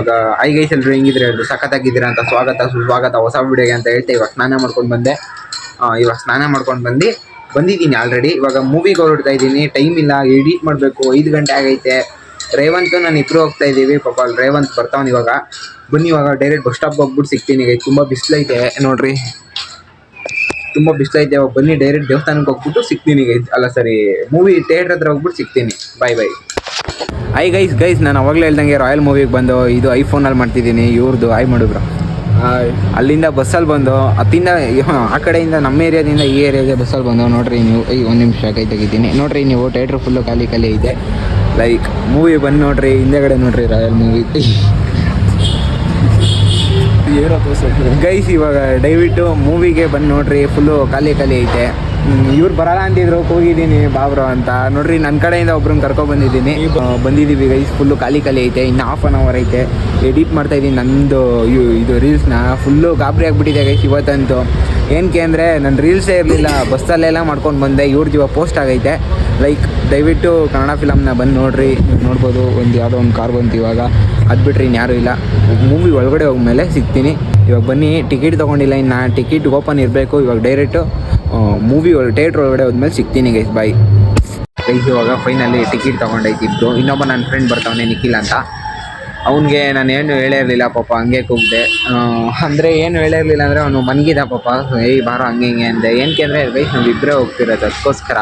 ಇವಾಗ I guys ಎಲ್ಲರೂ ಹೆಂಗಿದ್ರೆ ಎಲ್ಲರೂ ಸಖತ್ತಾಗಿದ್ದೀರಾ ಅಂತ ಸ್ವಾಗತ ಸುಸ್ವಾಗತ ಹೊಸ ವಿಡಿಯೋಗೆ ಅಂತ ಹೇಳ್ತೆ. ಇವಾಗ ಸ್ನಾನ ಮಾಡ್ಕೊಂಡು ಬಂದೆ. ಇವಾಗ ಸ್ನಾನ ಮಾಡ್ಕೊಂಡು ಬಂದಿದ್ದೀನಿ ಆಲ್ರೆಡಿ. ಇವಾಗ ಮೂವಿಗೆ ಹೊರಡ್ತಾ ಇದ್ದೀನಿ. ಟೈಮ್ ಇಲ್ಲ, ಎಡಿಟ್ ಮಾಡಬೇಕು. 5 ಗಂಟೆ ಆಗೈತೆ. ರೇವಂತ್ ನಾನು ಇಬ್ಬರು ಹೋಗ್ತಾ ಇದ್ದೀವಿ. ಪಾಪ ಅಲ್ಲಿ ರೇವಂತ್ ಬರ್ತಾವನು ಇವಾಗ. ಬನ್ನಿ ಇವಾಗ ಡೈರೆಕ್ಟ್ ಬಸ್ ಸ್ಟಾಪ್ ಹೋಗ್ಬಿಟ್ಟು ಸಿಗ್ತೀನಿ. ಈಗ ತುಂಬ ಬಿಸಿಲೈತೆ ನೋಡ್ರಿ, ತುಂಬ ಬಿಸಿಲೈತೆ. ಇವಾಗ ಬನ್ನಿ ಡೈರೆಕ್ಟ್ ದೇವಸ್ಥಾನಕ್ಕೆ ಹೋಗ್ಬಿಟ್ಟು ಸಿಗ್ತೀನಿ ಗೈಸ್. ಅಲ್ಲ ಸರಿ, ಮೂವಿ ಥಿಯೇಟ್ರ್ ಹತ್ರ ಹೋಗ್ಬಿಟ್ಟು ಸಿಗ್ತೀನಿ. ಬಾಯ್. ಗೈಸ್ ನಾನು ಅವಾಗಲೇ ಹೇಳ್ದಂಗೆ ರಾಯಲ್ ಮೂವಿಗೆ ಬಂದು ಇದು ಐಫೋನಲ್ಲಿ ಮಾಡ್ತಿದ್ದೀನಿ. ಇವ್ರದ್ದು ಆಯ್ ಮಾಡಿದ್ರು. ಅಲ್ಲಿಂದ ಬಸ್ಸಲ್ಲಿ ಬಂದು ಅತ್ತಿಂದ ಆ ಕಡೆಯಿಂದ ನಮ್ಮ ಏರಿಯಾದಿಂದ ಈ ಏರಿಯಾಗೆ ಬಸ್ಸಲ್ಲಿ ಬಂದು ನೋಡ್ರಿ ನೀವು. ಒಂದು ನಿಮಿಷ ಕೈ ತೆಗಿತೀನಿ ನೋಡ್ರಿ ನೀವು. ಥಿಯೇಟ್ರ್ ಫುಲ್ಲು ಖಾಲಿ ಇದೆ. ಲೈಕ್ ಮೂವಿ ಬಂದು ನೋಡ್ರಿ, ಹಿಂದೆಗಡೆ ನೋಡ್ರಿ ರಾಯಲ್ ಮೂವಿ. ಗೈಸ್ ಇವಾಗ ದಯವಿಟ್ಟು ಮೂವಿಗೆ ಬಂದು ನೋಡ್ರಿ, ಫುಲ್ಲು ಖಾಲಿ ಐತೆ. ಇವ್ರು ಬರಲ್ಲ ಅಂತಿದ್ರು, ಹೋಗಿದ್ದೀನಿ ಬಾಬ್ರು ಅಂತ. ನೋಡ್ರಿ ನನ್ನ ಕಡೆಯಿಂದ ಒಬ್ರನ್ನ ಕರ್ಕೊಬಂದಿದ್ದೀನಿ. ಬಂದಿದ್ದೀವಿ ಗೈಸ್. ಫುಲ್ಲು ಖಾಲಿ ಐತೆ. ಇನ್ನು ಹಾಫ್ ಆನ್ ಅವರ್ ಐತೆ. ಎಡಿಟ್ ಮಾಡ್ತಾಯಿದ್ದೀನಿ ನಂದು ಇದು ರೀಲ್ಸ್ನ. ಫುಲ್ಲು ಗಾಬರಿ ಆಗಿಬಿಟ್ಟಿದೆ ಗೈಸ್ ಇವತ್ತಂತೂ. ಏನಕ್ಕೆ ಅಂದರೆ ನನ್ನ ರೀಲ್ಸೇ ಇರಲಿಲ್ಲ, ಬಸ್ಸಲ್ಲೆಲ್ಲ ಮಾಡ್ಕೊಂಡು ಬಂದೆ. ಇವ್ರದ್ದು ಇವಾಗ ಪೋಸ್ಟ್ ಆಗೈತೆ. ಲೈಕ್ ದಯವಿಟ್ಟು ಕನ್ನಡ ಫಿಲಮ್ನ ಬಂದು ನೋಡ್ರಿ. ನೋಡ್ಬೋದು, ಯಾವುದೋ ಒಂದು ಕಾರ್ ಬಂತು ಇವಾಗ. ಅದು ಬಿಟ್ಟರೆ ಇನ್ಯಾರೂ ಇಲ್ಲ. ಮೂವಿ ಒಳಗಡೆ ಹೋಗ್ಮೇಲೆ ಸಿಗ್ತೀನಿ. ಇವಾಗ ಬನ್ನಿ. ಟಿಕೆಟ್ ತೊಗೊಂಡಿಲ್ಲ ಇನ್ನು, ಟಿಕೆಟ್ ಓಪನ್ ಇರಬೇಕು. ಇವಾಗ ಡೈರೆಕ್ಟು ಮೂವಿ ಥಿಯೇಟ್ರ್ ಒಳಗಡೆ ಹೋದ್ಮೇಲೆ ಸಿಗ್ತೀನಿ ಗೈಸ್. Bye guys. ಇವಾಗ ಫೈನಲ್ಲಿ ಟಿಕೆಟ್ ತೊಗೊಂಡೈತಿದ್ದು. ಇನ್ನೊಬ್ಬ ನನ್ನ ಫ್ರೆಂಡ್ ಬರ್ತಾವನೆ ನಿಖಿಲ್ ಅಂತ. ಅವನಿಗೆ ನಾನು ಏನು ಹೇಳೇ ಇರಲಿಲ್ಲ ಪಾಪ, ಹಂಗೆ ಕೂಗಿದೆ. ಅಂದರೆ ಏನು ಹೇಳೇ ಇರಲಿಲ್ಲ ಅಂದರೆ ಅವನು ಮನ್ಗಿದ ಪಾಪ. ಬಾರೋ ಹಂಗೆ ಹಿಂಗೆ ಅಂದೆ. ಏನಕ್ಕೆ ಅಂದರೆ ಗೈಸ್ ನಾವಿಬ್ಬರೇ ಹೋಗ್ತಿರೋದು, ಅದಕ್ಕೋಸ್ಕರ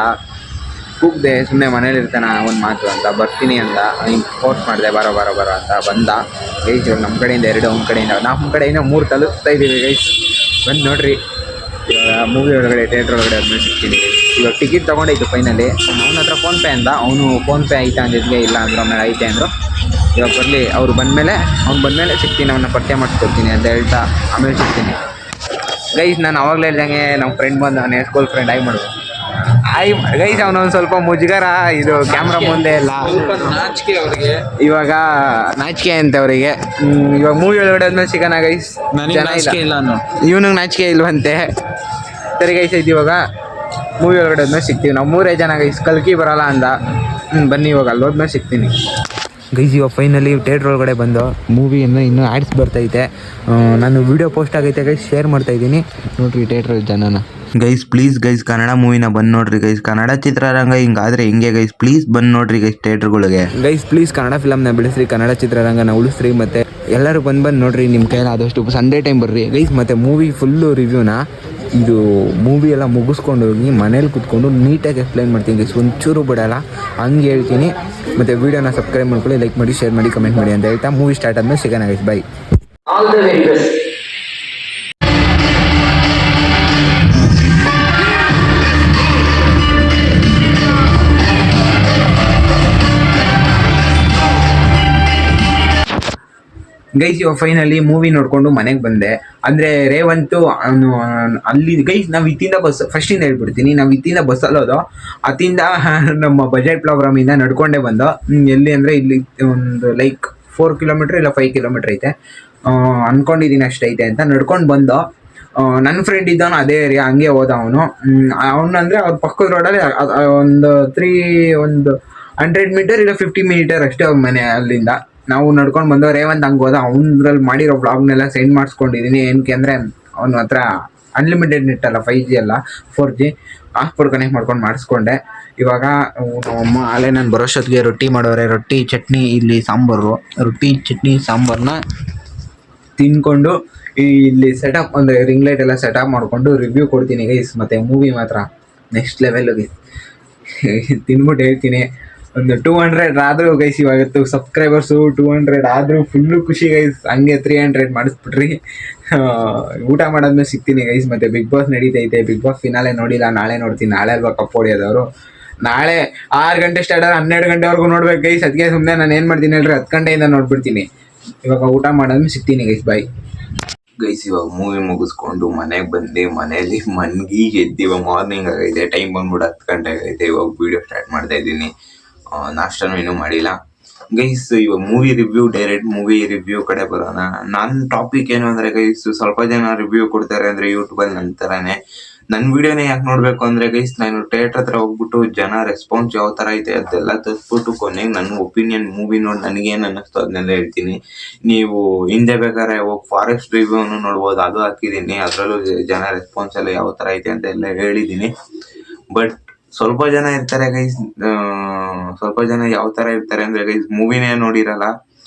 ಕೂಗಿದೆ. ಸುಮ್ಮನೆ ಮನೇಲಿ ಇರ್ತಾನೆ ಒಂದು ಮಾತು ಅಂತ. ಬರ್ತೀನಿ ಅಂತ ಹಿಂಗೆ ಫೋರ್ಸ್ ಮಾಡಿದೆ, ಬರೋ ಅಂತ ಬಂದ ಗೈಸ್. ಇವಾಗ ನಮ್ಮ ಕಡೆಯಿಂದ 2, ಅವ್ನ ಕಡೆಯಿಂದ ನಮ್ಮ ಕಡೆಯಿಂದ 3 ತಲುಪ್ತಾ ಇದ್ದೀವಿ ಗೈಸ್. ಬಂದು ನೋಡ್ರಿ. ಇವಾಗ ಮೂವಿ ಒಳಗಡೆ ಥಿಯೇಟ್ರ್ ಒಳಗಡೆ ಆದ್ಮೇಲೆ ಸಿಗ್ತೀನಿ. ಇವಾಗ ಟಿಕೆಟ್ ತೊಗೊಂಡೈತು ಫೈನಲಿ. ಅವನ ಹತ್ರ ಫೋನ್ಪೇ ಅಂದ. ಅವನು ಫೋನ್ಪೇ ಐತೆ ಅಂದಿದ್ಗೆ, ಇಲ್ಲ ಅಂದ್ರೆ ಆಮೇಲೆ ಐತೆ ಅಂದರು. ಇವಾಗ ಬರಲಿ, ಅವ್ರು ಬಂದಮೇಲೆ ಸಿಗ್ತೀನಿ. ಅವನ್ನ ಪರಿಚಯ ಮಾಡಿಸ್ಕೊಡ್ತೀನಿ ಅಂತ ಹೇಳ್ತಾ ಆಮೇಲೆ ಸಿಗ್ತೀನಿ ಗೈಸ್. ನಾನು ಅವಾಗಲೇ ಹೇಳ್ದಂಗೆ ನಮ್ಮ ಫ್ರೆಂಡ್ ಬಂದು, ಅವನೇ ಸ್ಕೂಲ್ ಫ್ರೆಂಡ್ ಆಗಿ ಮಾಡೋದು. ಗೈಸ್ ಅವನೊಂದು ಸ್ವಲ್ಪ ಮುಜುಗರ, ಇದು ಕ್ಯಾಮ್ರಾ ಮುಂದೆ ಎಲ್ಲ ನಾಚಿಕೆ ಅವ್ರಿಗೆ. ಇವಾಗ ನಾಚಿಕೆ ಅಂತ ಅವರಿಗೆ. ಇವಾಗ ಮೂವಿ ಒಳಗಡೆ ಆದ್ಮೇಲೆ ಸಿಗೋಣ ಗೈಸ್. ಇವನಿಗೆ ನಾಚಿಕೆ ಇಲ್ವಂತೆ. ಸರಿ ಗೈಸ್ ಐತಿ. ಇವಾಗ ಮೂವಿ ಒಳಗಡೆ ಆದ್ಮೇಲೆ ಸಿಗ್ತೀವಿ. ನಾವು 3 ಜನ ಗೈಸ್. ಕಲ್ಕಿ ಬರೋಲ್ಲ ಅಂದ. ಬನ್ನಿ ಇವಾಗ ಅಲ್ಲಿ ಹೋದ್ಮೇಲೆ ಸಿಗ್ತೀನಿ ಗೈಸ್. ಇವಾಗ ಫೈನಲಿ ಥಿಯೇಟ್ರ್ ಒಳಗಡೆ ಬಂದು ಮೂವಿಯನ್ನು ಇನ್ನೂ ಆ್ಯಡ್ಸ್ ಬರ್ತೈತೆ. ನಾನು ವೀಡಿಯೋ ಪೋಸ್ಟ್ ಆಗೈತೆ ಗೈಸ್, ಶೇರ್ ಮಾಡ್ತಾಯಿದ್ದೀನಿ ನೋಡಿರಿ ಥಿಯೇಟ್ರ್ ಜನನ. ಗೈಸ್ ಪ್ಲೀಸ್ ಗೈಸ್, ಕನ್ನಡ ಮೂವಿನ ಬಂದು ನೋಡ್ರಿ ಗೈಸ್. ಕನ್ನಡ ಚಿತ್ರರಂಗ ಹಿಂಗಾದರೆ ಹಿಂಗೆ ಗೈಸ್. ಪ್ಲೀಸ್ ಬಂದು ನೋಡ್ರಿ ಗೈಸ್ ಥಿಯೇಟ್ರ್ಗಳಿಗೆ. ಗೈಸ್ ಪ್ಲೀಸ್ ಕನ್ನಡ ಫಿಲಮ್ನ ಬೆಳೆಸ್ರಿ, ಕನ್ನಡ ಚಿತ್ರರಂಗನ ಉಳಿಸ್ರಿ. ಮತ್ತು ಎಲ್ಲರೂ ಬಂದು ನೋಡ್ರಿ. ನಿಮ್ಮ ಕೈಯಲ್ಲಿ ಆದಷ್ಟು ಸಂಡೇ ಟೈಮ್ ಬರ್ರಿ ಗೈಸ್. ಮತ್ತು ಮೂವಿ ಫುಲ್ಲು ರಿವ್ಯೂನ ಇದು ಮೂವಿ ಎಲ್ಲ ಮುಗಿಸ್ಕೊಂಡು ಹೋಗಿ ಮನೇಲಿ ಕೂತ್ಕೊಂಡು ನೀಟಾಗಿ ಎಕ್ಸ್ಪ್ಲೈನ್ ಮಾಡ್ತೀನಿ ಗೈಸ್. ಒಂಚೂರು ಬಿಡೋಲ್ಲ, ಹಂಗೆ ಹೇಳ್ತೀನಿ. ಮತ್ತು ವೀಡಿಯೋನ ಸಬ್ಸ್ಕ್ರೈಬ್ ಮಾಡ್ಕೊಳ್ಳಿ, ಲೈಕ್ ಮಾಡಿ, ಶೇರ್ ಮಾಡಿ, ಕಮೆಂಟ್ ಮಾಡಿ ಅಂತ ಹೇಳ್ತಾ ಮೂವಿ ಸ್ಟಾರ್ಟ್ ಆದಮೇಲೆ ಸಿಗೋಣ guys. By. All the very best. Guys ಇವಾಗ ಫೈನಲಿ ಮೂವಿ ನೋಡಿಕೊಂಡು ಮನೆಗೆ ಬಂದೆ. ಅಂದರೆ ರೇವಂತು ಅವನು ಅಲ್ಲಿ ಗೈಸ್. ನಾವು ಇತ್ತಿಂದ ಬಸ್ ಫಸ್ಟಿಂದ ಹೇಳ್ಬಿಡ್ತೀನಿ. ನಾವು ಇತ್ತಿಂದ ಬಸ್ಸಲ್ಲಿ ಹೋದೋ, ಅತ್ತಿಂದ ನಮ್ಮ ಬಜೆಟ್ ಪ್ರೋಗ್ರಾಮಿಂದ ನಡ್ಕೊಂಡೇ ಬಂದೋ. ಎಲ್ಲಿ ಅಂದರೆ ಇಲ್ಲಿ ಒಂದು ಲೈಕ್ 4 ಕಿಲೋಮೀಟ್ರ್ ಇಲ್ಲ 5 ಕಿಲೋಮೀಟ್ರ್ ಐತೆ ಅಂದ್ಕೊಂಡಿದ್ದೀನಿ, ಅಷ್ಟೈತೆ ಅಂತ ನಡ್ಕೊಂಡು ಬಂದೋ. ನನ್ನ ಫ್ರೆಂಡ್ ಇದ್ದವನು ಅದೇ ಏರಿಯಾ, ಹಂಗೆ ಹೋದ ಅವನಂದರೆ ಅವ್ರ ಪಕ್ಕದ ರೋಡಲ್ಲಿ ಒಂದು 100 ಮೀಟರ್ ಇಲ್ಲ 50 ಮೀಟರ್ ಅಷ್ಟೇ ಅವ್ರ ಮನೆ ಅಲ್ಲಿಂದ. ನಾವು ನಡ್ಕೊಂಡು ಬಂದೋ. ರೇವಂತ್ ಹಂಗೆ ಹೋದ. ಅವನಲ್ಲಿ ಮಾಡಿರೋ ವ್ಲಾಗ್ನೆಲ್ಲ ಸೆಂಡ್ ಮಾಡಿಸ್ಕೊಂಡಿದ್ದೀನಿ. ಏನಕ್ಕೆ ಅಂದರೆ ಅವನ ಹತ್ರ ಅನ್ಲಿಮಿಟೆಡ್ ನೆಟ್ ಅಲ್ಲ, 5G ಅಲ್ಲ 4G. ಹಾಸ್ಪೋರ್ಟ್ ಕನೆಕ್ಟ್ ಮಾಡ್ಕೊಂಡು ಮಾಡಿಸ್ಕೊಂಡೆ. ಇವಾಗ ಅಮ್ಮ ಅಲ್ಲೇ ನಾನು ಬರೋಷ್ಟೊತ್ತಿಗೆ ರೊಟ್ಟಿ ಮಾಡೋರೆ. ರೊಟ್ಟಿ ಚಟ್ನಿ, ಇಲ್ಲಿ ಸಾಂಬಾರು. ರೊಟ್ಟಿ ಚಟ್ನಿ ಸಾಂಬಾರನ್ನ ತಿನ್ಕೊಂಡು ಇಲ್ಲಿ ಸೆಟಪ್ ಒಂದು ರಿಂಗ್ ಲೈಟ್ ಎಲ್ಲ ಸೆಟಪ್ ಮಾಡಿಕೊಂಡು ರಿವ್ಯೂ ಕೊಡ್ತೀನಿ ಗೈಸ್. ಮತ್ತು ಮೂವಿ ಮಾತ್ರ ನೆಕ್ಸ್ಟ್ ಲೆವೆಲ್ ಗೈಸ್. ತಿನ್ಬಿಟ್ಟು ಹೇಳ್ತೀನಿ. ಒಂದು 200 ಆದರೂ ಗೈಸ್. ಇವಾಗತ್ತು ಸಬ್ಸ್ಕ್ರೈಬರ್ಸು 200 ಆದರೂ ಫುಲ್ಲು ಖುಷಿ ಗೈಸ್. ಹಂಗೆ 300 ಮಾಡಿಸ್ಬಿಟ್ರಿ. ಊಟ ಮಾಡಾದ್ಮೇಲೆ ಸಿಗ್ತೀನಿ ಗೈಸ್. ಮತ್ತು ಬಿಗ್ ಬಾಸ್ ನಡೀತೈತೆ. ಬಿಗ್ ಬಾಸ್ ಫಿನಾಲೆ ನೋಡಿಲ್ಲ, ನಾಳೆ ನೋಡ್ತೀನಿ. ನಾಳೆ ಅಲ್ವಾ ಕಪ್ ಹೊಡಿಯೋದವರು. ನಾಳೆ 6 ಗಂಟೆ ಸ್ಟಾರ್ಟ್ ಆದ್ರೆ 12 ಗಂಟೆವರೆಗೂ ನೋಡ್ಬೇಕು ಗೈಸ್. ಅದಕ್ಕೆ ಸುಮ್ಮನೆ ನಾನು ಏನು ಮಾಡ್ತೀನಿ ಹೇಳ್ರಿ, 10 ಗಂಟೆಯಿಂದ ನೋಡ್ಬಿಡ್ತೀನಿ. ಇವಾಗ ಊಟ ಮಾಡಾದ್ಮೇಲೆ ಸಿಗ್ತೀನಿ ಗೈಸ್. Bye guys. ಇವಾಗ ಮೂವಿ ಮುಗಿಸ್ಕೊಂಡು ಮನೆಗೆ ಬಂದು ಮನೇಲಿ ಮನ್ಗಿ ಎದ್ದಿವ. ಮಾರ್ನಿಂಗ್ ಆಗೈತೆ, ಟೈಮ್ ಬಂದ್ಬಿಟ್ಟು 10 ಗಂಟೆ ಆಗೈತೆ. ಇವಾಗ ವೀಡಿಯೋ ಸ್ಟಾರ್ಟ್ ಮಾಡ್ತಾ ಇದ್ದೀನಿ. ನಾಷ್ಟನೂ ಇನ್ನೂ ಮಾಡಿಲ್ಲ ಗೈಸ್. ಇವಾಗ ಡೈರೆಕ್ಟ್ ಮೂವಿ ರಿವ್ಯೂ ಕಡೆ ಬರೋಣ. ನನ್ನ ಟಾಪಿಕ್ ಏನು ಅಂದರೆ ಗೈಸ್, ಸ್ವಲ್ಪ ಜನ ರಿವ್ಯೂ ಕೊಡ್ತಾರೆ ಅಂದರೆ ಯೂಟ್ಯೂಬಲ್ಲಿ ನನ್ನ ಥರನೇ ನನ್ನ ವಿಡಿಯೋನೇ ಯಾಕೆ ನೋಡಬೇಕು ಅಂದರೆ ಗೈಸ್, ನಾನು ಥಿಯೇಟ್ರ್ ಹತ್ರ ಹೋಗ್ಬಿಟ್ಟು ಜನ ರೆಸ್ಪಾನ್ಸ್ ಯಾವ ಥರ ಐತೆ ಅದೆಲ್ಲ ತರಿಸ್ಬಿಟ್ಟು ಕೊನೆಗೆ ನನ್ನ ಒಪಿನಿಯನ್ ಮೂವಿ ನೋಡಿ ನನಗೇನು ಅನ್ನಿಸ್ತು ಅದನ್ನೆಲ್ಲ ಹೇಳ್ತೀನಿ. ನೀವು ಹಿಂದೆ ಬೇಕಾದ್ರೆ ಹೋಗಿ ಫಾರೆಸ್ಟ್ ರಿವ್ಯೂನು ನೋಡ್ಬೋದು, ಅದು ಹಾಕಿದ್ದೀನಿ. ಅದರಲ್ಲೂ ಜನ ರೆಸ್ಪಾನ್ಸ್ ಎಲ್ಲ ಯಾವ ಥರ ಐತೆ ಅಂತ ಎಲ್ಲ ಹೇಳಿದ್ದೀನಿ. ಬಟ್ ಸ್ವಲ್ಪ ಜನ ಇರ್ತಾರೆ ಗೈಸ್, ಸ್ವಲ್ಪ ಜನ ಯಾವ ಥರ ಇರ್ತಾರೆ ಅಂದರೆ ಗೈಸ್, ಮೂವಿನೇ ನೋಡಿರಲ್ಲ,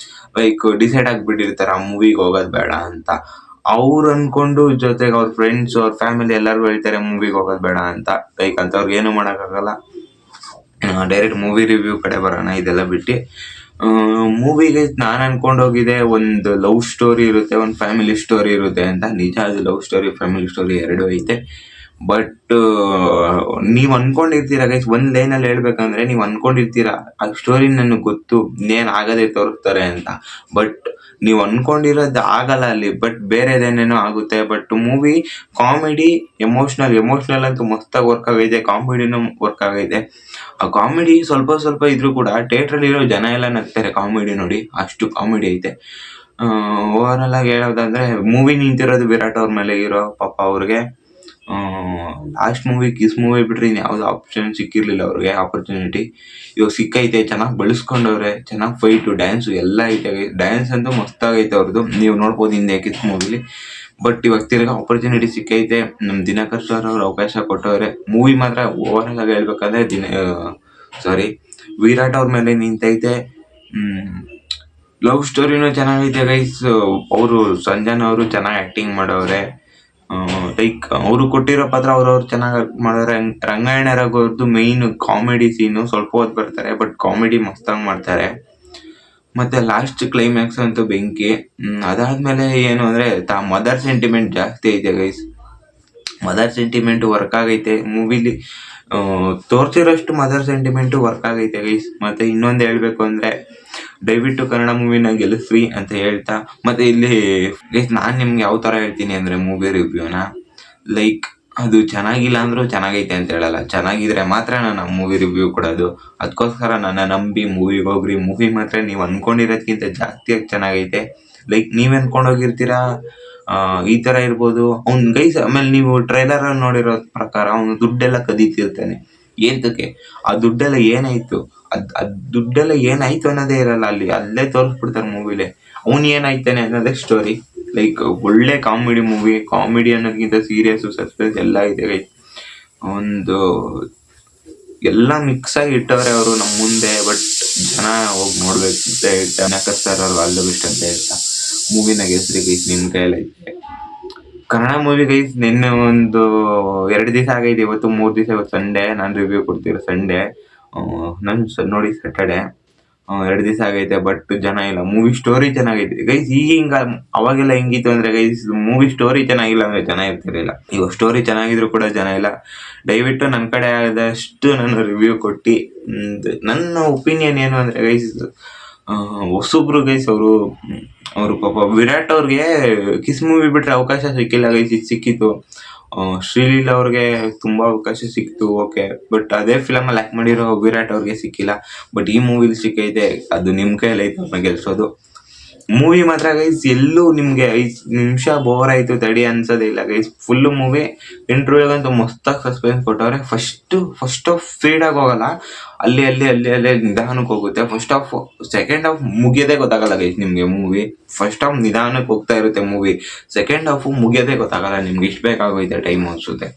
ಲೈಕ್ ಡಿಸೈಡ್ ಆಗಿಬಿಟ್ಟಿರ್ತಾರೆ ಆ ಮೂವಿಗೆ ಹೋಗೋದು ಬೇಡ ಅಂತ. ಅವ್ರು ಅನ್ಕೊಂಡು ಜೊತೆಗೆ ಅವ್ರ ಫ್ರೆಂಡ್ಸ್ ಅವ್ರ ಫ್ಯಾಮಿಲಿ ಎಲ್ಲರಿಗೂ ಹೇಳ್ತಾರೆ ಮೂವಿಗೆ ಹೋಗೋದು ಬೇಡ ಅಂತ. ಲೈಕ್ ಅಂಥವ್ರಿಗೆ ಏನು ಮಾಡೋಕ್ಕಾಗಲ್ಲ. ಡೈರೆಕ್ಟ್ ಮೂವಿ ರಿವ್ಯೂ ಕಡೆ ಬರೋಣ ಇದೆಲ್ಲ ಬಿಟ್ಟು. ಮೂವಿಗೆ ನಾನು ಅನ್ಕೊಂಡು ಹೋಗಿದೆ ಒಂದು ಲವ್ ಸ್ಟೋರಿ ಇರುತ್ತೆ, ಒಂದು ಫ್ಯಾಮಿಲಿ ಸ್ಟೋರಿ ಇರುತ್ತೆ ಅಂತ. ನಿಜ, ಅದು ಲವ್ ಸ್ಟೋರಿ ಫ್ಯಾಮಿಲಿ ಸ್ಟೋರಿ ಎರಡೂ ಐತೆ. ಬಟ್ ನೀವು ಅನ್ಕೊಂಡಿರ್ತೀರ ಗೈಸ್, ಒಂದು ಲೈನಲ್ಲಿ ಹೇಳ್ಬೇಕಂದ್ರೆ ನೀವು ಅನ್ಕೊಂಡಿರ್ತೀರಾ ಆ ಸ್ಟೋರಿ ನನಗೆ ಗೊತ್ತು ಇನ್ನೇನು ಆಗದೆ ತೋರಿಸ್ತಾರೆ ಅಂತ. ಬಟ್ ನೀವು ಅನ್ಕೊಂಡಿರೋದು ಆಗಲ್ಲ ಅಲ್ಲಿ, ಬಟ್ ಬೇರೆದೇನೇನೋ ಆಗುತ್ತೆ. ಬಟ್ ಮೂವಿ ಕಾಮಿಡಿ ಎಮೋಷ್ನಲ್ ಅಂತೂ ಮಸ್ತಾಗಿ ವರ್ಕ್ ಆಗೈತೆ, ಕಾಮಿಡಿನೂ ವರ್ಕ್ ಆಗೈತೆ. ಆ ಕಾಮಿಡಿ ಸ್ವಲ್ಪ ಇದ್ರೂ ಕೂಡ ಥಿಯೇಟ್ರಲ್ಲಿ ಇರೋ ಜನ ಎಲ್ಲ ನಗ್ತಾರೆ ಕಾಮಿಡಿ ನೋಡಿ, ಅಷ್ಟು ಕಾಮಿಡಿ ಐತೆ. ಓವರಾಲ್ ಆಗಿ ಹೇಳೋದಾದ್ರೆ ಮೂವಿ ನಿಂತಿರೋದು ವಿರಾಟ್ ಅವ್ರ ಮೇಲೆ ಇರೋ ಪಾಪ ಅವ್ರಿಗೆ. ಲಾಸ್ಟ್ ಮೂವಿ ಕಿಸ್ ಮೂವಿ ಬಿಟ್ರೆ ಇನ್ಯಾವುದೋ ಆಪ್ಷನ್ ಸಿಕ್ಕಿರ್ಲಿಲ್ಲ ಅವ್ರಿಗೆ, ಆಪರ್ಚುನಿಟಿ. ಇವಾಗ ಸಿಕ್ಕೈತೆ, ಚೆನ್ನಾಗಿ ಬೆಳೆಸ್ಕೊಂಡವ್ರೆ, ಚೆನ್ನಾಗಿ ಫೈಟು ಡ್ಯಾನ್ಸು ಎಲ್ಲ ಐತೆ. ಡ್ಯಾನ್ಸ್ ಅಂತೂ ಮಸ್ತಾಗೈತೆ ಅವ್ರದ್ದು, ನೀವು ನೋಡ್ಬೋದು ಹಿಂದೆ ಕಿಸ್ ಮೂವಿಲಿ. ಬಟ್ ಇವಾಗ ತಿರ್ಗಾ ಆಪರ್ಚುನಿಟಿ ಸಿಕ್ಕೈತೆ, ನಮ್ಮ ದಿನಕರ್ ಸರ್ ಅವ್ರು ಅವಕಾಶ ಕೊಟ್ಟವ್ರೆ. ಮೂವಿ ಮಾತ್ರ ಓವರಾಲ್ ಆಗಿ ಹೇಳ್ಬೇಕಂದ್ರೆ ವಿರಾಟ್ ಅವ್ರ ಮೇಲೆ ನಿಂತೈತೆ. ಲವ್ ಸ್ಟೋರಿನೂ ಚೆನ್ನಾಗೈತೆ ಗೈಸ್. ಅವರು ಸಂಜನಾ ಅವರು ಚೆನ್ನಾಗಿ ಆ್ಯಕ್ಟಿಂಗ್ ಮಾಡವ್ರೆ. ಲೈಕ್ ಅವರು ಕೊಟ್ಟಿರೋ ಪಾತ್ರ ಅವ್ರವ್ರು ಚೆನ್ನಾಗಿ ಮಾಡೋರೆ. ರಂಗಾಯಣ ರಘುವ್ರದ್ದು ಮೇಯ್ನ್ ಕಾಮಿಡಿ ಸೀನು ಸ್ವಲ್ಪ ಹೊತ್ತು ಬರ್ತಾರೆ, ಬಟ್ ಕಾಮಿಡಿ ಮಸ್ತಾಗಿ ಮಾಡ್ತಾರೆ. ಮತ್ತು ಲಾಸ್ಟ್ ಕ್ಲೈಮ್ಯಾಕ್ಸ್ ಅಂತೂ ಬೆಂಕಿ. ಅದಾದಮೇಲೆ ಏನು ಅಂದರೆ ಮದರ್ ಸೆಂಟಿಮೆಂಟ್ ಜಾಸ್ತಿ ಐತೆ ಗೈಸ್. ಮದರ್ ಸೆಂಟಿಮೆಂಟು ವರ್ಕ್ ಆಗೈತೆ ಮೂವಿಲಿ, ತೋರಿಸಿರೋಷ್ಟು ಮದರ್ ಸೆಂಟಿಮೆಂಟು ವರ್ಕ್ ಆಗೈತೆ ಗೈಸ್. ಮತ್ತು ಇನ್ನೊಂದು ಹೇಳಬೇಕು ಅಂದರೆ ದಯವಿಟ್ಟು ಕನ್ನಡ ಮೂವಿನ ಗೆಲ್ಲಿಸ್ರಿ ಅಂತ ಹೇಳ್ತಾ, ಮತ್ತು ಇಲ್ಲಿ ಗೈಸ್ ನಾನು ನಿಮ್ಗೆ ಯಾವ ಥರ ಹೇಳ್ತೀನಿ ಅಂದರೆ ಮೂವಿ ರಿವ್ಯೂನ, ಲೈಕ್ ಅದು ಚೆನ್ನಾಗಿಲ್ಲ ಅಂದರೂ ಚೆನ್ನಾಗೈತೆ ಅಂತ ಹೇಳಲ್ಲ, ಚೆನ್ನಾಗಿದ್ರೆ ಮಾತ್ರ ನಾನು ಆ ಮೂವಿ ರಿವ್ಯೂ ಕೊಡೋದು. ಅದಕ್ಕೋಸ್ಕರ ನನ್ನ ನಂಬಿ ಮೂವಿಗೆ ಹೋಗ್ರಿ. ಮೂವಿ ಮಾತ್ರ ನೀವು ಅಂದ್ಕೊಂಡಿರೋದ್ಕಿಂತ ಜಾಸ್ತಿಯಾಗಿ ಚೆನ್ನಾಗೈತೆ. ಲೈಕ್ ನೀವು ಅಂದ್ಕೊಂಡೋಗಿರ್ತೀರಾ ಈ ಥರ ಇರ್ಬೋದು ಅವ್ನು ಗೈಸ್. ಆಮೇಲೆ ನೀವು ಟ್ರೈಲರಲ್ಲಿ ನೋಡಿರೋ ಪ್ರಕಾರ ಅವನು ದುಡ್ಡೆಲ್ಲ ಕದೀತಿರ್ತಾನೆ. ಏತಕ್ಕೆ? ಆ ದುಡ್ಡೆಲ್ಲ ಏನಾಯಿತು, ದುಡ್ಡೆಲ್ಲ ಏನಾಯ್ತು ಅನ್ನೋದೇ ಇರಲ್ಲ ಅಲ್ಲಿ, ಅಲ್ಲೇ ತೋರಿಸ್ಬಿಡ್ತಾರೆ ಮೂವಿಲೇ ಅವ್ನು ಏನಾಯ್ತಾನೆ ಅನ್ನೋದೇ ಸ್ಟೋರಿ. ಲೈಕ್ ಒಳ್ಳೆ ಕಾಮಿಡಿ ಮೂವಿ, ಕಾಮಿಡಿ ಅನ್ನೋದಕ್ಕಿಂತ ಸೀರಿಯಸ್ಸು ಸಸ್ಪೆನ್ಸ್ ಎಲ್ಲ ಇದೆ. ಒಂದು ಎಲ್ಲ ಮಿಕ್ಸ್ ಆಗಿ ಇಟ್ಟವ್ರೆ ಅವರು ನಮ್ಮ ಮುಂದೆ. ಬಟ್ ಜನ ಹೋಗಿ ನೋಡ್ಬೇಕು ಅಂತ ಹೇಳ್ತಾ ನಕಸ್ತಾರ ಅವ್ರು ಅಲ್ಲ ಬೆಸ್ಟ್ ಅಂತ ಹೇಳ್ತಾ ಮೂವಿನ ಗೆಲ್ಸ್ರಿ ಗೈಸ್, ನಿಮ್ಮ ಕೈಯಲ್ಲಿ ಐತೆ. ಕನ್ನಡ ಮೂವಿ ಗೈಸ್ ನಿನ್ನೆ ಒಂದು 2 ದಿವಸ ಆಗೈತೆ, ಇವತ್ತು 3 ದಿವಸ. ಇವತ್ತು ಸಂಡೇ, ನಾನು ರಿವ್ಯೂ ಕೊಡ್ತೀರ ಸಂಡೇ, ನಾನು ನೋಡಿ ಸ್ಯಾಟರ್ಡೆ. 2 ದಿವಸ ಆಗೈತೆ, ಬಟ್ ಜನ ಇಲ್ಲ. ಮೂವಿ ಸ್ಟೋರಿ ಚೆನ್ನಾಗೈತೆ ಗೈಸ್. ಈಗ ಹಿಂಗ ಅವಾಗೆಲ್ಲ ಹೆಂಗಿತ್ತು ಅಂದರೆ ಗೈಸ್, ಮೂವಿ ಸ್ಟೋರಿ ಚೆನ್ನಾಗಿಲ್ಲ ಅಂದರೆ ಜನ ಇರ್ತಿರಲಿಲ್ಲ. ಇವಾಗ ಸ್ಟೋರಿ ಚೆನ್ನಾಗಿದ್ರು ಕೂಡ ಜನ ಇಲ್ಲ. ದಯವಿಟ್ಟು ನನ್ನ ಕಡೆ ಆದಷ್ಟು ನಾನು ರಿವ್ಯೂ ಕೊಟ್ಟು, ನನ್ನ ಒಪಿನಿಯನ್ ಏನು ಅಂದರೆ ಗೈಸ್, ಹೊಸಬ್ರು ಗೈಸ್ ಅವರು ಪಾಪ ವಿರಾಟ್ ಅವ್ರಿಗೆ ಕಿಸ್ ಮೂವಿ ಬಿಟ್ಟರೆ ಅವಕಾಶ ಸಿಕ್ಕಿಲ್ಲ ಗೈಸ್. ಇದು ಸಿಕ್ಕಿತ್ತು. ಶ್ರೀಲೀಲಾ ಅವ್ರಿಗೆ ತುಂಬ ಅವಕಾಶ ಸಿಕ್ತು, ಓಕೆ. ಬಟ್ ಅದೇ ಫಿಲಮಲ್ಲಿ ಆ್ಯಕ್ಟ್ ಮಾಡಿರೋ ವಿರಾಟ್ ಅವ್ರಿಗೆ ಸಿಕ್ಕಿಲ್ಲ. ಬಟ್ ಈ ಮೂವಿಲಿ ಸಿಕ್ಕೈತೆ, ಅದು ನಿಮ್ಮ ಕೈಯಲ್ಲಿ ಐತೆ ಅವ್ರನ್ನ ಗೆಲ್ಸೋದು. ಮೂವಿ ಮಾತ್ರ ಗೈಸ್ ಎಲ್ಲೂ ನಿಮಗೆ 5 ನಿಮಿಷ ಬೋರ್ ಆಯಿತು ತಡಿ ಅನ್ಸೋದೇ ಇಲ್ಲ ಗೈಸ್. ಫುಲ್ಲು ಮೂವಿ ಇಂಟರ್ವ್ಯೂಗಂತೂ ಮಸ್ತಾಗಿ ಸಸ್ಪೆನ್ಸ್ ಕೊಟ್ಟವ್ರೆ. ಫಸ್ಟ್ ಆಫ್ ಸ್ಪೀಡಾಗಿ ಹೋಗಲ್ಲ, ಅಲ್ಲೇ ನಿಧಾನಕ್ಕೆ ಹೋಗುತ್ತೆ. ಫಸ್ಟ್ ಹಾಫ್, ಸೆಕೆಂಡ್ ಹಾಫ್ ಮುಗಿಯೋದೇ ಗೊತ್ತಾಗಲ್ಲ ಗೈಸ್ ನಿಮಗೆ. ಮೂವಿ ಫಸ್ಟ್ ಹಾಫ್ ನಿಧಾನಕ್ಕೆ ಹೋಗ್ತಾ ಇರುತ್ತೆ, ಮೂವಿ ಸೆಕೆಂಡ್ ಹಾಫು ಮುಗಿಯೋದೇ ಗೊತ್ತಾಗಲ್ಲ ನಿಮ್ಗೆ. ಇಷ್ಟು ಬೇಕಾಗೋಯ್ತೆ ಟೈಮ್ ಅನಿಸುತ್ತೆ.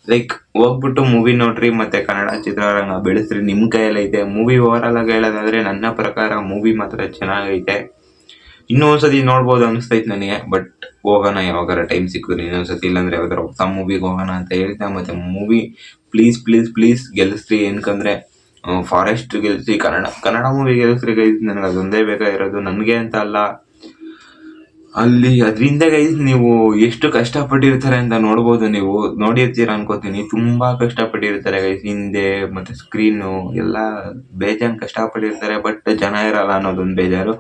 ಲೈಕ್ ಹೋಗ್ಬಿಟ್ಟು ಮೂವಿ ನೋಡ್ರಿ, ಮತ್ತು ಕನ್ನಡ ಚಿತ್ರರಂಗ ಬೆಳೆಸ್ರಿ, ನಿಮ್ಮ ಕೈಯಲ್ಲಿ ಐತೆ. ಮೂವಿ ಓವರಾಲ್ ಆಗಿ ಹೇಳೋದಾದರೆ ನನ್ನ ಪ್ರಕಾರ ಮೂವಿ ಮಾತ್ರ ಚೆನ್ನಾಗೈತೆ. ಇನ್ನೂ ಒಂದ್ಸತಿ ನೋಡ್ಬೋದು ಅನಿಸ್ತೈತೆ ನನಗೆ. ಬಟ್ ಹೋಗೋಣ ಯಾವಾಗಾರ ಟೈಮ್ ಸಿಕ್ಕಿದ್ರೆ ಇನ್ನೊಂದ್ಸತಿ, ಇಲ್ಲಾಂದ್ರೆ ಯಾವ್ದಾರ ಹೊಸ ಮೂವಿಗೆ ಹೋಗೋಣ ಅಂತ ಹೇಳ್ತಾ. ಮತ್ತು ಮೂವಿ ಪ್ಲೀಸ್ ಗೆಲ್ಲಿಸ್ರಿ. ಏನಕ್ಕಂದರೆ ಫಾರೆಸ್ಟ್ ಗೆಲ್ಲಿಸಿ, ಕನ್ನಡ ಮೂವಿ ಗೆಲ್ಲಿಸ್ರಿ ಗೈಸ್. ನನಗೆ ಅದೊಂದೇ ಬೇಕಾಗಿರೋದು, ನನಗೆ ಅಂತ ಅಲ್ಲ. ಅಲ್ಲಿ ಅದರಿಂದ ಗೈಸ್ ನೀವು ಎಷ್ಟು ಕಷ್ಟಪಟ್ಟಿರ್ತಾರೆ ಅಂತ ನೋಡ್ಬೋದು. ನೀವು ನೋಡಿರ್ತೀರ ಅನ್ಕೋತೀನಿ, ತುಂಬ ಕಷ್ಟಪಟ್ಟಿರ್ತಾರೆ ಗೈಸ್. ಹಿಂದೆ ಮತ್ತು ಸ್ಕ್ರೀನು ಎಲ್ಲ ಬೇಜಾನ್ ಕಷ್ಟಪಟ್ಟಿರ್ತಾರೆ. ಬಟ್ ಜನ ಇರಲ್ಲ ಅನ್ನೋದೊಂದು ಬೇಜಾರು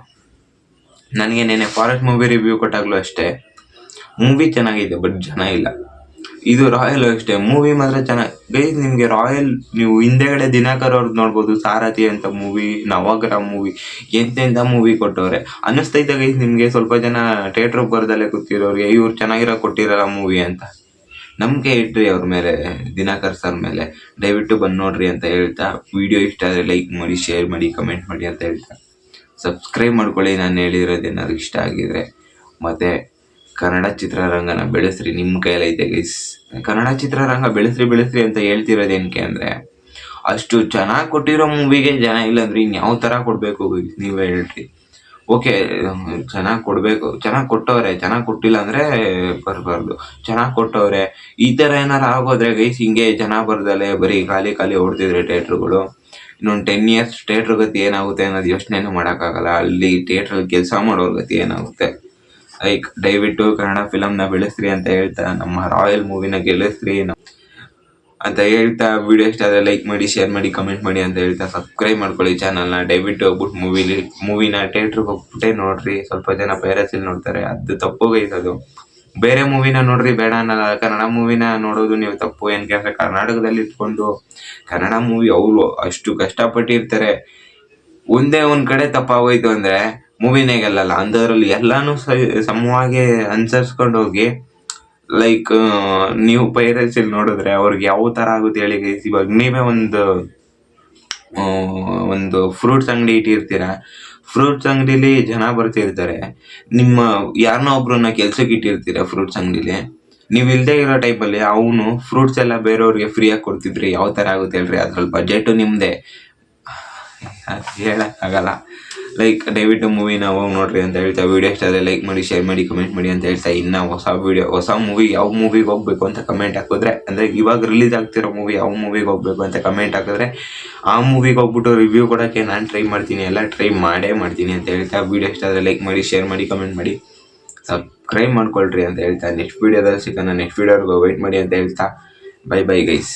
ನನಗೆ. ನೆನೆ ಫಾರೆಸ್ಟ್ ಮೂವಿ ರಿವ್ಯೂ ಕೊಟ್ಟಾಗಲೂ ಅಷ್ಟೇ, ಮೂವಿ ಚೆನ್ನಾಗಿದೆ ಬಟ್ ಜನ ಇಲ್ಲ. ಇದು ರಾಯಲ್ ಅಷ್ಟೇ, ಮೂವಿ ಮಾತ್ರ ಚೆನ್ನಾಗಿ ಗೈಸ್. ನಿಮಗೆ ರಾಯಲ್ ನೀವು ಹಿಂದೆಗಡೆ ದಿನಕರ್ ಅವ್ರದ್ದು ನೋಡ್ಬೋದು, ಸಾರಥಿ ಅಂತ ಮೂವಿ, ನವಗ್ರಹ ಮೂವಿ, ಎಂತೆಂಥ ಮೂವಿ ಕೊಟ್ಟವ್ರೆ ಅನ್ನಿಸ್ತೈತೆ ಗೈಸ್ ನಿಮಗೆ. ಸ್ವಲ್ಪ ಜನ ಥಿಯೇಟ್ರಿಗೆ ಬರ್ದಲ್ಲೇ ಕೂತಿರೋರಿಗೆ ಇವ್ರು ಚೆನ್ನಾಗಿರೋ ಕೊಟ್ಟಿರಲ್ಲ ಮೂವಿ ಅಂತ. ನಂಬಿಕೆ ಇಟ್ರಿ ಅವ್ರ ಮೇಲೆ, ದಿನಕರ್ ಸರ್ ಮೇಲೆ. ದಯವಿಟ್ಟು ಬಂದು ನೋಡ್ರಿ ಅಂತ ಹೇಳ್ತಾ, ವಿಡಿಯೋ ಇಷ್ಟ ಆದರೆ ಲೈಕ್ ಮಾಡಿ, ಶೇರ್ ಮಾಡಿ, ಕಮೆಂಟ್ ಮಾಡಿ ಅಂತ ಹೇಳ್ತಾ ಸಬ್ಸ್ಕ್ರೈಬ್ ಮಾಡ್ಕೊಳ್ಳಿ ನಾನು ಹೇಳಿರೋದೇನಾದ್ರು ಇಷ್ಟ ಆಗಿದ್ರೆ. ಮತ್ತು ಕನ್ನಡ ಚಿತ್ರರಂಗನ ಬೆಳೆಸ್ರಿ, ನಿಮ್ಮ ಕೈಲೈತೆ ಗೈಸ್. ಕನ್ನಡ ಚಿತ್ರರಂಗ ಬೆಳೆಸ್ರಿ ಅಂತ ಹೇಳ್ತಿರೋದೇನಕ್ಕೆ ಅಂದರೆ, ಅಷ್ಟು ಚೆನ್ನಾಗಿ ಕೊಟ್ಟಿರೋ ಮೂವಿಗೆ ಜನ ಇಲ್ಲಾಂದ್ರೆ ಇನ್ಯಾವ ಥರ ಕೊಡಬೇಕು ಗೈಸ್, ನೀವೇ ಹೇಳ್ರಿ. ಓಕೆ, ಚೆನ್ನಾಗಿ ಕೊಡಬೇಕು, ಚೆನ್ನಾಗಿ ಕೊಟ್ಟವ್ರೆ, ಚೆನ್ನಾಗಿ ಕೊಟ್ಟಿಲ್ಲ ಅಂದರೆ ಬರಬಾರ್ದು. ಚೆನ್ನಾಗಿ ಕೊಟ್ಟವ್ರೆ, ಈ ಥರ ಏನಾರು ಆಗೋದ್ರೆ ಗೈಸ್, ಹಿಂಗೆ ಜನ ಬರ್ದಲೆ ಬರೀ ಖಾಲಿ ಓಡ್ತಿದ್ರೆ ಥಿಯೇಟ್ರುಗಳು, ಇನ್ನೊಂದು 10 years ಥಿಯೇಟ್ರ್ ಗತಿ ಏನಾಗುತ್ತೆ ಅನ್ನೋದು ಯೋಚನೆನೂ ಮಾಡೋಕ್ಕಾಗಲ್ಲ. ಅಲ್ಲಿ ಥಿಯೇಟ್ರಲ್ಲಿ ಕೆಲಸ ಮಾಡೋರ ಗತಿ ಏನಾಗುತ್ತೆ. ಲೈಕ್ ದಯವಿಟ್ಟು ಕನ್ನಡ ಫಿಲಮ್ನ ಬೆಳೆಸ್ರಿ ಅಂತ ಹೇಳ್ತಾ, ನಮ್ಮ ರಾಯಲ್ ಮೂವಿನ ಗೆಲ್ಲಿಸ್ರಿ ಅಂತ ಹೇಳ್ತಾ, ವಿಡಿಯೋ ಇಷ್ಟ ಆದರೆ ಲೈಕ್ ಮಾಡಿ, ಶೇರ್ ಮಾಡಿ, ಕಮೆಂಟ್ ಮಾಡಿ ಅಂತ ಹೇಳ್ತಾ ಸಬ್ಸ್ಕ್ರೈಬ್ ಮಾಡ್ಕೊಳ್ಳಿ ಚಾನಲ್ನ. ದಯವಿಟ್ಟು ಹೋಗ್ಬಿಟ್ಟು ಮೂವಿನ ಥಿಯೇಟ್ರಿಗೆ ಹೋಗ್ಬಿಟ್ಟೆ ನೋಡ್ರಿ. ಸ್ವಲ್ಪ ಜನ ಪೈರಸಿಲಿ ನೋಡ್ತಾರೆ, ಅದು ತಪ್ಪು ಗೈಸ್. ಅದು ಬೇರೆ ಮೂವಿನ ನೋಡ್ರಿ, ಬೇಡ ಅನ್ನಲ್ಲ. ಕನ್ನಡ ಮೂವಿನ ನೋಡೋದು ನೀವು ತಪ್ಪು. ಏನಕ್ಕೆ ಅಂದರೆ ಕರ್ನಾಟಕದಲ್ಲಿ ಇಟ್ಕೊಂಡು ಕನ್ನಡ ಮೂವಿ ಅವರು ಅಷ್ಟು ಕಷ್ಟಪಟ್ಟಿರ್ತಾರೆ. ಒಂದೇ ಒಂದು ಕಡೆ ತಪ್ಪಾಗೋಯ್ತು ಅಂದರೆ ಮೂವಿನೇ ಗೆಲ್ಲಲ್ಲ. ಅಂಥದ್ರಲ್ಲಿ ಎಲ್ಲಾನು ಸಮವಾಗಿ ಅನುಸರಿಸ್ಕೊಂಡು ಹೋಗಿ, ಲೈಕ್ ನೀವು ಪೈರಸಿಲಿ ನೋಡಿದ್ರೆ ಅವ್ರಿಗೆ ಯಾವ ಥರ ಆಗುತ್ತೆ ಹೇಳಿ ಗೈಸ್. ಇವಾಗ ನೀವೇ ಒಂದು ಫ್ರೂಟ್ಸ್ ಅಂಗಡಿ ಇಟ್ಟಿರ್ತೀರ. ಫ್ರೂಟ್ಸ್ ಅಂಗಡಿಲಿ ಜನ ಬರ್ತಿರ್ತಾರೆ, ನಿಮ್ಮ ಯಾರನ್ನೋ ಒಬ್ರನ್ನ ಕೆಲ್ಸಕ್ಕೆ ಇಟ್ಟಿರ್ತೀರ ಫ್ರೂಟ್ಸ್ ಅಂಗಡಿಲಿ. ನೀವು ಇಲ್ಲದೆ ಇರೋ ಟೈಪಲ್ಲಿ ಅವನು ಫ್ರೂಟ್ಸ್ ಎಲ್ಲ ಬೇರೆಯವ್ರಿಗೆ ಫ್ರೀಯಾಗಿ ಕೊಡ್ತಿದ್ರಿ, ಯಾವ ಥರ ಆಗುತ್ತೆ ಹೇಳ್ರಿ. ಅದ್ರಲ್ಲಿ ಬಜೆಟು ನಿಮ್ಮದೇ, ಹೇಳೋಕ್ಕಾಗಲ್ಲ. ಲೈಕ್ ದಯವಿಟ್ಟು ಮೂವಿನ ಹೋಗಿ ನೋಡ್ರಿ ಅಂತ ಹೇಳ್ತಾ, ವಿಡಿಯೋ ಇಷ್ಟ ಆದರೆ ಲೈಕ್ ಮಾಡಿ, ಶೇರ್ ಮಾಡಿ, ಕಮೆಂಟ್ ಮಾಡಿ ಅಂತ ಹೇಳ್ತಾ, ಇನ್ನು ಹೊಸ ಮೂವಿ ಯಾವ ಮೂವಿಗೆ ಹೋಗ್ಬೇಕು ಅಂತ ಕಮೆಂಟ್ ಹಾಕಿದ್ರೆ, ಅಂದರೆ ಇವಾಗ ರಿಲೀಸ್ ಆಗ್ತಿರೋ ಮೂವಿ ಯಾವ ಮೂವಿಗೆ ಹೋಗ್ಬೇಕು ಅಂತ ಕಮೆಂಟ್ ಹಾಕಿದ್ರೆ, ಆ ಮೂವಿಗೆ ಹೋಗ್ಬಿಟ್ಟು ರಿವ್ಯೂ ಕೊಡೋಕ್ಕೆ ನಾನು ಟ್ರೈ ಮಾಡ್ತೀನಿ, ಎಲ್ಲ ಟ್ರೈ ಮಾಡ್ತೀನಿ ಅಂತ ಹೇಳ್ತಾ, ವಿಡಿಯೋ ಇಷ್ಟ ಆದರೆ ಲೈಕ್ ಮಾಡಿ, ಶೇರ್ ಮಾಡಿ, ಕಮೆಂಟ್ ಮಾಡಿ, ಸಬ್ಸ್ಕ್ರೈಬ್ ಮಾಡ್ಕೊಳ್ರಿ ಅಂತ ಹೇಳ್ತಾ, ನೆಕ್ಸ್ಟ್ ವೀಡಿಯೋದಲ್ಲಿ ಸಿಗೋಣ. ನೆಕ್ಸ್ಟ್ ವೀಡಿಯೋವರೆಗೂ ವೆಯ್ಟ್ ಮಾಡಿ ಅಂತ ಹೇಳ್ತಾ, ಬೈ ಗೈಸ್.